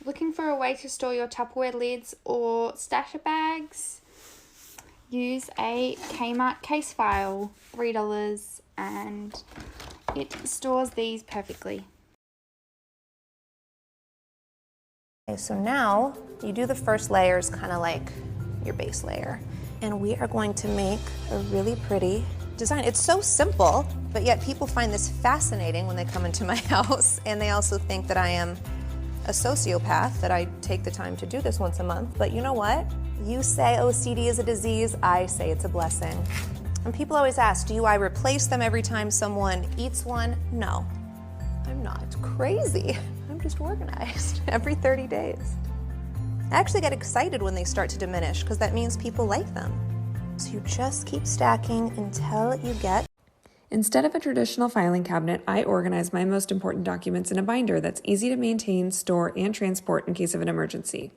Looking for a way to store your Tupperware lids or stasher bags? Use a Kmart case file, $3, and it stores these perfectly. Okay, so now you do the first layers kind of like your base layer. And we are going to make a really pretty design. It's so simple, but yet people find this fascinating when they come into my house, and they also think that I am a sociopath, that I take the time to do this once a month. But you know what? You say OCD is a disease, I say it's a blessing. And people always ask, do I replace them every time someone eats one? No, I'm not crazy. I'm just organized every 30 days. I actually get excited when they start to diminish because that means people like them. So you just keep stacking until you get. Instead of a traditional filing cabinet, I organize my most important documents in a binder that's easy to maintain, store, and transport in case of an emergency.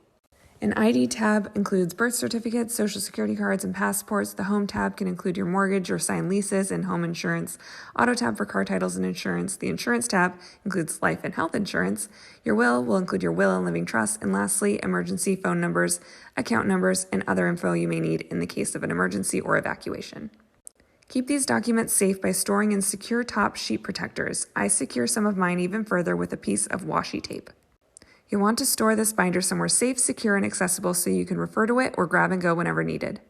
An ID tab includes birth certificates, social security cards, and passports. The home tab can include your mortgage or signed leases and home insurance. Auto tab for car titles and insurance. The insurance tab includes life and health insurance. Your will include your will and living trust. And lastly, emergency phone numbers, account numbers, and other info you may need in the case of an emergency or evacuation. Keep these documents safe by storing in secure top sheet protectors. I secure some of mine even further with a piece of washi tape. You'll want to store this binder somewhere safe, secure, and accessible so you can refer to it or grab and go whenever needed.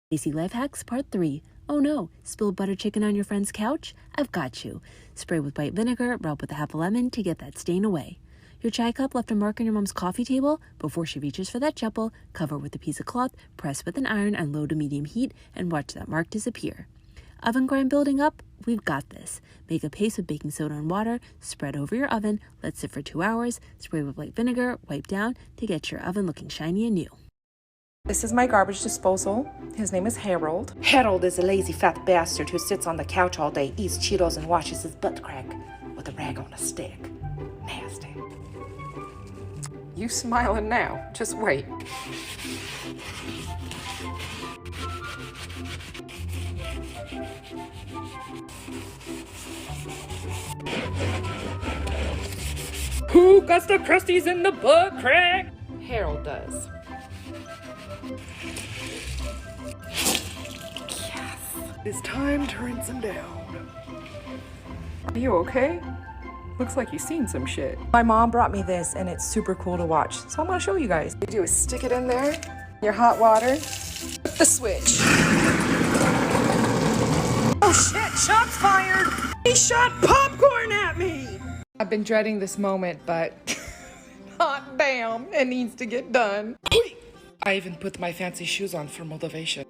Easy Life Hacks Part 3. Oh no, spilled butter chicken on your friend's couch? I've got you. Spray with white vinegar, rub with a half a lemon to get that stain away. Your chai cup left a mark on your mom's coffee table? Before she reaches for that chapel, cover with a piece of cloth, press with an iron on low to medium heat, and watch that mark disappear. Oven grime building up? We've got this. Make a paste with baking soda and water, spread over your oven, let sit for 2 hours, spray with white vinegar, wipe down to get your oven looking shiny and new. This is my garbage disposal. His name is Harold. Harold is a lazy fat bastard who sits on the couch all day, eats Cheetos, and washes his butt crack with a rag on a stick. Nasty. You smiling now? Just wait. Who got the crusties in the butt crack? Harold does. It's time to rinse him down. Are you okay? Looks like you've seen some shit. My mom brought me this and it's super cool to watch, so I'm gonna show you guys. What you do is stick it in there, your hot water, flip the switch. Oh shit, shots fired! He shot popcorn at me! I've been dreading this moment, but hot damn, it needs to get done. I even put my fancy shoes on for motivation.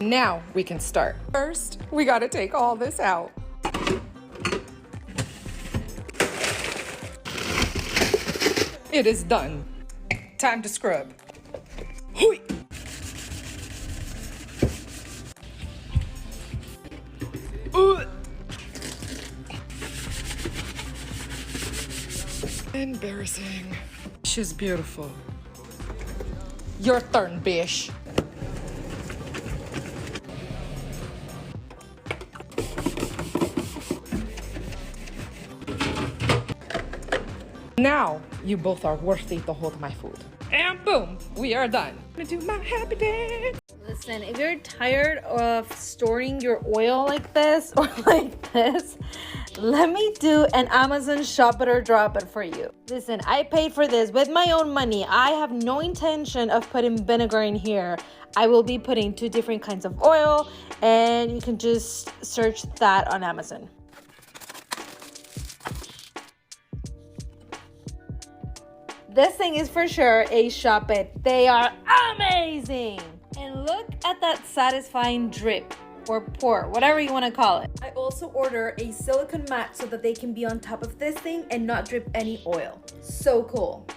And now we can start. First, we gotta take all this out. It is done. Time to scrub. Hui! Embarrassing. She's beautiful. Your turn, bish. Now, you both are worthy to hold my food. And boom, we are done. I'm gonna do my happy dance. Listen, if you're tired of storing your oil like this or like this, let me do an Amazon shop it or drop it for you. Listen, I paid for this with my own money. I have no intention of putting vinegar in here. I will be putting 2 different kinds of oil, and you can just search that on Amazon. This thing is for sure a shop it. They are amazing. And look at that satisfying drip or pour, whatever you want to call it. I also order a silicone mat so that they can be on top of this thing and not drip any oil. So cool.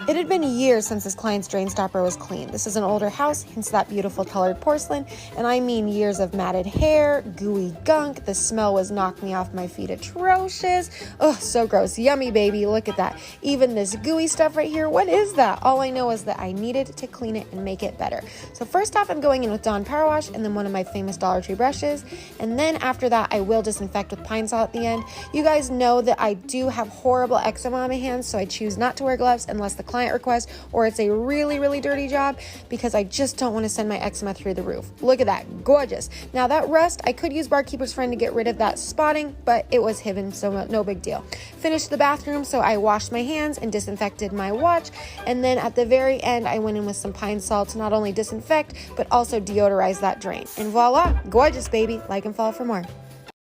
It had been years since this client's drain stopper was cleaned. This is an older house, hence that beautiful colored porcelain, and I mean years of matted hair, gooey gunk. The smell was knocked me off my feet atrocious. Oh, so gross. Yummy, baby. Look at that. Even this gooey stuff right here, what is that? All I know is that I needed to clean it and make it better. So first off, I'm going in with Dawn Power Wash and then one of my famous Dollar Tree brushes, and then after that, I will disinfect with Pine Sol at the end. You guys know that I do have horrible eczema on my hands, so I choose not to wear gloves unless the client request or it's a really, really dirty job, because I just don't want to send my eczema through the roof. Look at that, gorgeous. Now that rust, I could use Barkeeper's Friend to get rid of that spotting, but it was hidden, so no big deal. Finished the bathroom, so I washed my hands and disinfected my watch, and then at the very end, I went in with some Pine Sol to not only disinfect, but also deodorize that drain. And voila, gorgeous, baby. Like and follow for more.